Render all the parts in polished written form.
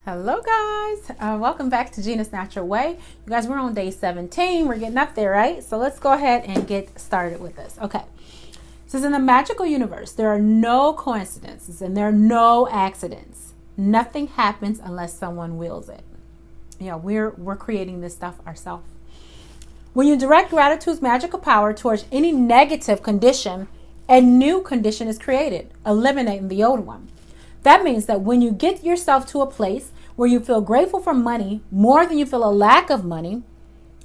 Hello guys, welcome back to Gina's Natural Way. You guys, we're on day 17. We're getting up there, right? So let's go ahead and get started with this. Okay, says in the magical universe, there are no coincidences and there are no accidents. Nothing happens unless someone wills it. Yeah, we're creating this stuff ourselves. When you direct gratitude's magical power towards any negative condition, a new condition is created, eliminating the old one. That means that when you get yourself to a place where you feel grateful for money more than you feel a lack of money,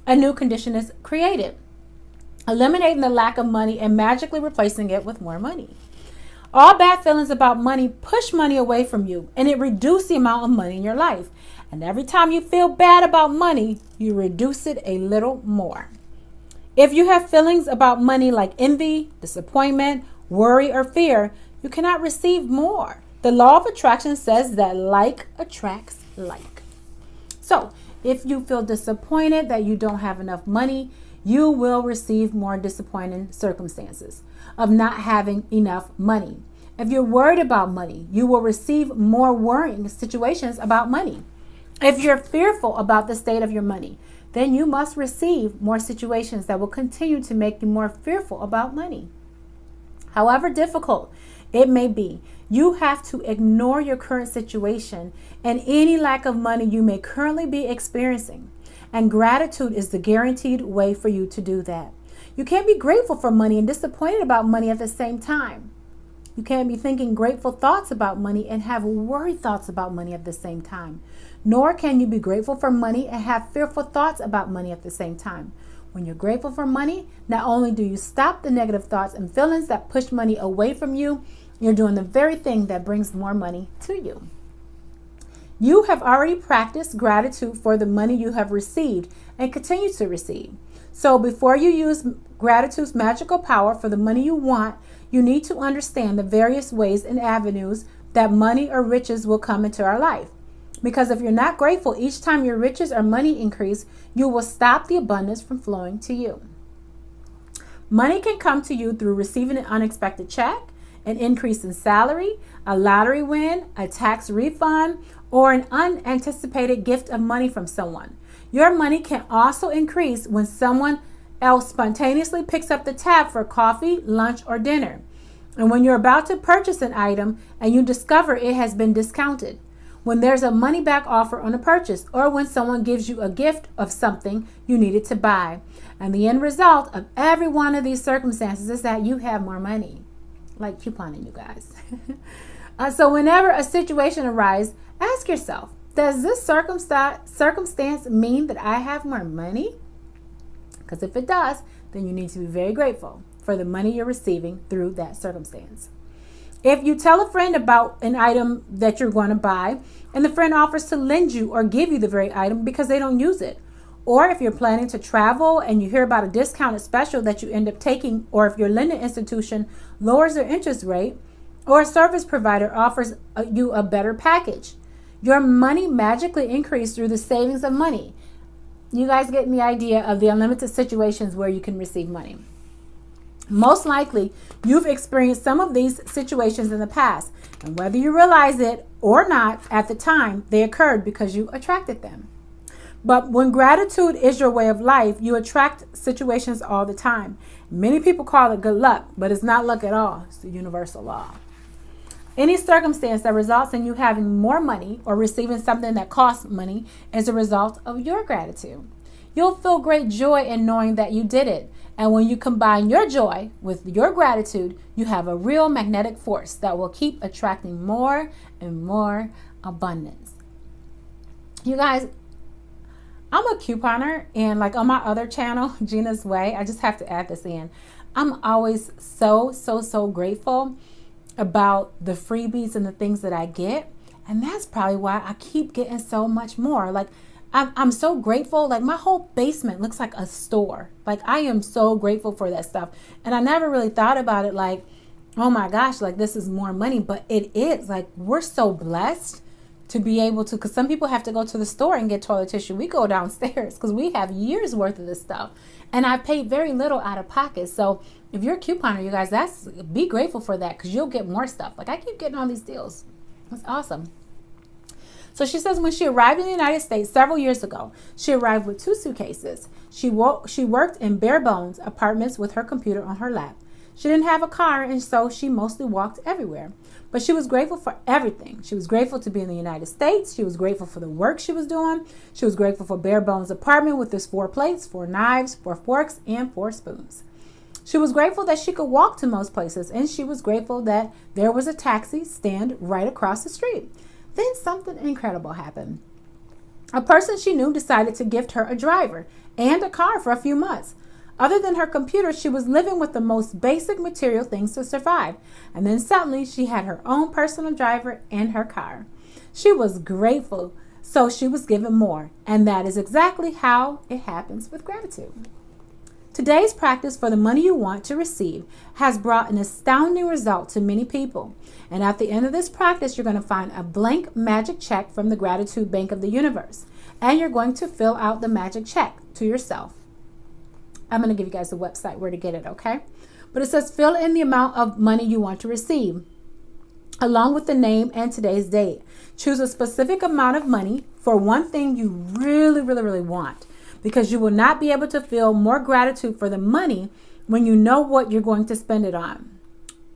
a new condition is created, eliminating the lack of money and magically replacing it with more money. All bad feelings about money push money away from you, and it reduces the amount of money in your life. And every time you feel bad about money, you reduce it a little more. If you have feelings about money like envy, disappointment, worry, or fear, you cannot receive more. The law of attraction says that like attracts like. So if you feel disappointed that you don't have enough money, you will receive more disappointing circumstances of not having enough money. If you're worried about money, you will receive more worrying situations about money. If you're fearful about the state of your money, then you must receive more situations that will continue to make you more fearful about money. However difficult it may be, you have to ignore your current situation and any lack of money you may currently be experiencing. And gratitude is the guaranteed way for you to do that. You can't be grateful for money and disappointed about money at the same time. You can't be thinking grateful thoughts about money and have worried thoughts about money at the same time. Nor can you be grateful for money and have fearful thoughts about money at the same time. When you're grateful for money, not only do you stop the negative thoughts and feelings that push money away from you, you're doing the very thing that brings more money to you. You have already practiced gratitude for the money you have received and continue to receive. So before you use gratitude's magical power for the money you want, you need to understand the various ways and avenues that money or riches will come into our life. Because if you're not grateful each time your riches or money increase, you will stop the abundance from flowing to you. Money can come to you through receiving an unexpected check, an increase in salary, a lottery win, a tax refund, or an unanticipated gift of money from someone. Your money can also increase when someone else spontaneously picks up the tab for coffee, lunch, or dinner. And when you're about to purchase an item and you discover it has been discounted. When there's a money back offer on a purchase, or when someone gives you a gift of something you needed to buy. And the end result of every one of these circumstances is that you have more money. Like couponing, you guys. So whenever a situation arises, ask yourself, does this circumstance mean that I have more money? Because if it does, then you need to be very grateful for the money you're receiving through that circumstance. If you tell a friend about an item that you're going to buy and the friend offers to lend you or give you the very item because they don't use it, or if you're planning to travel and you hear about a discounted special that you end up taking, or if your lending institution lowers their interest rate, or a service provider offers you a better package, your money magically increases through the savings of money. You guys getting the idea of the unlimited situations where you can receive money. Most likely, you've experienced some of these situations in the past, and whether you realize it or not at the time, they occurred because you attracted them. But when gratitude is your way of life, you attract situations all the time. Many people call it good luck, but it's not luck at all. It's the universal law. Any circumstance that results in you having more money or receiving something that costs money is a result of your gratitude. You'll feel great joy in knowing that you did it. And when you combine your joy with your gratitude, you have a real magnetic force that will keep attracting more and more abundance. You guys, I'm a couponer, and like on my other channel, Gina's Way, I just have to add this in. I'm always so grateful about the freebies and the things that I get. And that's probably why I keep getting so much more. Like, I'm so grateful. Like, my whole basement looks like a store. Like, I am so grateful for that stuff. And I never really thought about it like, oh my gosh, like this is more money. But it is. Like, we're so blessed to be able to, because some people have to go to the store and get toilet tissue. We go downstairs because we have years worth of this stuff. And I paid very little out of pocket. So if you're a couponer, you guys, be grateful for that, because you'll get more stuff. Like, I keep getting all these deals. It's awesome. So she says when she arrived in the United States several years ago, she arrived with 2 suitcases. She worked in bare bones apartments with her computer on her lap. She didn't have a car, and so she mostly walked everywhere. But she was grateful for everything. She was grateful to be in the United States. She was grateful for the work she was doing. She was grateful for bare bones apartment with its 4 plates, 4 knives, 4 forks, and 4 spoons. She was grateful that she could walk to most places, and she was grateful that there was a taxi stand right across the street. Then something incredible happened. A person she knew decided to gift her a driver and a car for a few months. Other than her computer, she was living with the most basic material things to survive. And then suddenly she had her own personal driver and her car. She was grateful, so she was given more. And that is exactly how it happens with gratitude. Today's practice for the money you want to receive has brought an astounding result to many people. And at the end of this practice, you're going to find a blank magic check from the Gratitude Bank of the Universe. And you're going to fill out the magic check to yourself. I'm going to give you guys the website where to get it, okay? But it says fill in the amount of money you want to receive, along with the name and today's date. Choose a specific amount of money for one thing you really, really, really want, because you will not be able to feel more gratitude for the money when you know what you're going to spend it on.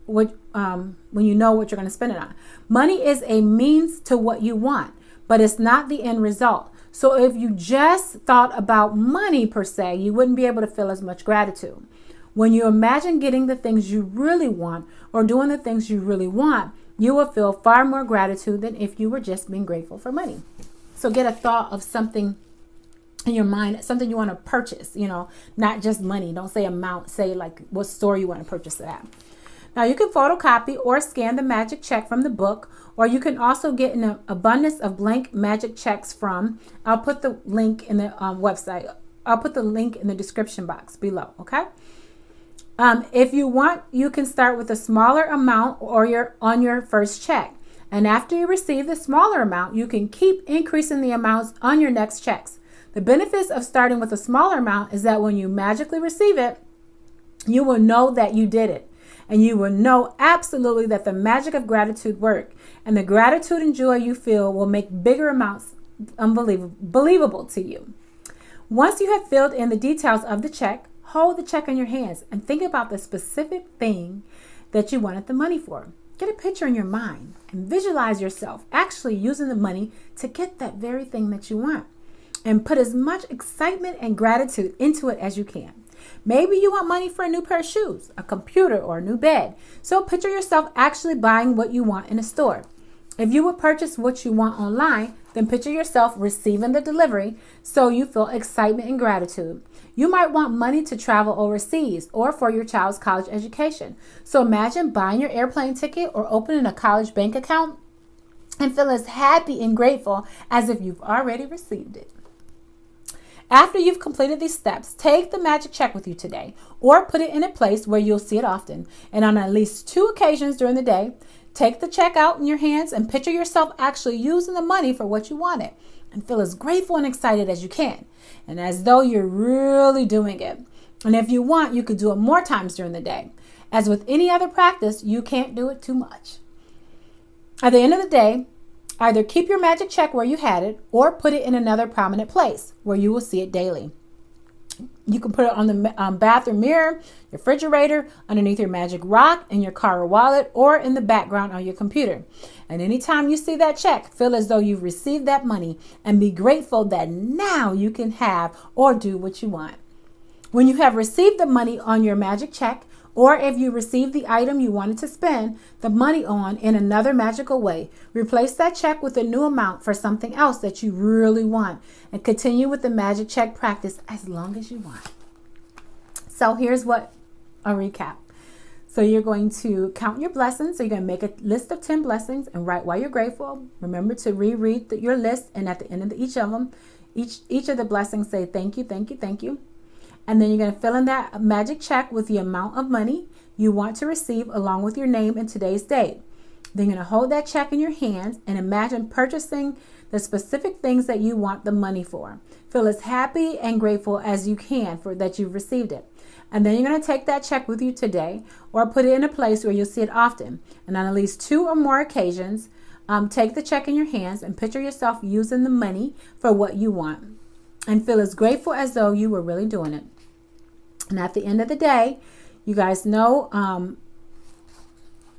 When you know what you're going to spend it on. Money is a means to what you want, but it's not the end result. So if you just thought about money per se, you wouldn't be able to feel as much gratitude. When you imagine getting the things you really want or doing the things you really want, you will feel far more gratitude than if you were just being grateful for money. So get a thought of something in your mind, something you want to purchase, not just money. Don't say amount, say like what store you want to purchase it at. Now you can photocopy or scan the magic check from the book, or you can also get an abundance of blank magic checks from, I'll put the link in the website. I'll put the link in the description box below, okay? If you want, you can start with a smaller amount or on your first check. And after you receive the smaller amount, you can keep increasing the amounts on your next checks. The benefits of starting with a smaller amount is that when you magically receive it, you will know that you did it. And you will know absolutely that the magic of gratitude worked. And the gratitude and joy you feel will make bigger amounts believable to you. Once you have filled in the details of the check, hold the check in your hands and think about the specific thing that you wanted the money for. Get a picture in your mind and visualize yourself actually using the money to get that very thing that you want. And put as much excitement and gratitude into it as you can. Maybe you want money for a new pair of shoes, a computer, or a new bed. So picture yourself actually buying what you want in a store. If you would purchase what you want online, then picture yourself receiving the delivery so you feel excitement and gratitude. You might want money to travel overseas or for your child's college education. So imagine buying your airplane ticket or opening a college bank account and feel as happy and grateful as if you've already received it. After you've completed these steps, take the magic check with you today or put it in a place where you'll see it often. And on at least 2 occasions during the day, take the check out in your hands and picture yourself actually using the money for what you wanted and feel as grateful and excited as you can and as though you're really doing it. And if you want, you could do it more times during the day. As with any other practice, you can't do it too much. At the end of the day, either keep your magic check where you had it or put it in another prominent place where you will see it daily. You can put it on the bathroom mirror, your refrigerator, underneath your magic rock, in your car or wallet, or in the background on your computer. And anytime you see that check, feel as though you've received that money and be grateful that now you can have or do what you want. When you have received the money on your magic check, or if you receive the item you wanted to spend the money on in another magical way, replace that check with a new amount for something else that you really want and continue with the magic check practice as long as you want. So here's a recap. So you're going to count your blessings. So you're going to make a list of 10 blessings and write why you're grateful. Remember to reread your list, and at the end of each of them, each of the blessings say thank you, thank you, thank you. And then you're going to fill in that magic check with the amount of money you want to receive along with your name and today's date. Then you're going to hold that check in your hands and imagine purchasing the specific things that you want the money for. Feel as happy and grateful as you can for that you've received it. And then you're going to take that check with you today or put it in a place where you'll see it often. And on at least 2 or more occasions, Take the check in your hands and picture yourself using the money for what you want and feel as grateful as though you were really doing it. And at the end of the day, you guys know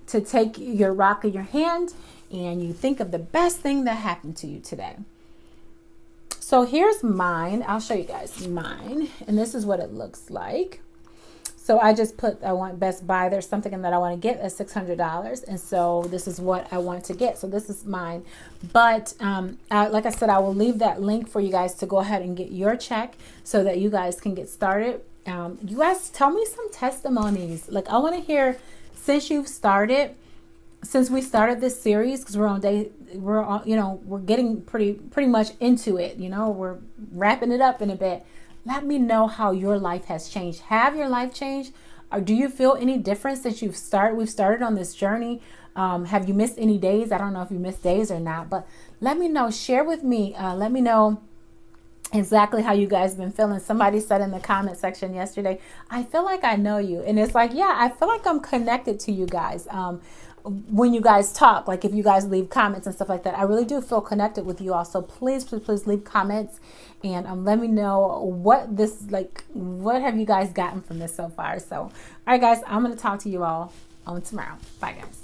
to take your rock in your hand and you think of the best thing that happened to you today. So here's mine. I'll show you guys mine. And this is what it looks like. So I just put, I want Best Buy. There's something that I want to get at $600. And so this is what I want to get. So this is mine. But like I said, I will leave that link for you guys to go ahead and get your check so that you guys can get started. You guys tell me some testimonies. Like I want to hear since we started this series, because we're getting pretty much into it. We're wrapping it up in a bit. Let me know how your life has changed. Have your life changed? Or do you feel any difference since we've started on this journey? Have you missed any days? I don't know if you missed days or not, but let me know. Share with me. Let me know exactly how you guys been feeling. Somebody said in the comment section yesterday, I feel like I know you. And it's like, yeah, I feel like I'm connected to you guys. When you guys talk, like if you guys leave comments and stuff like that, I really do feel connected with you all. So please leave comments and let me know what have you guys gotten from this so far. So, all right, guys, I'm going to talk to you all on tomorrow. Bye, guys.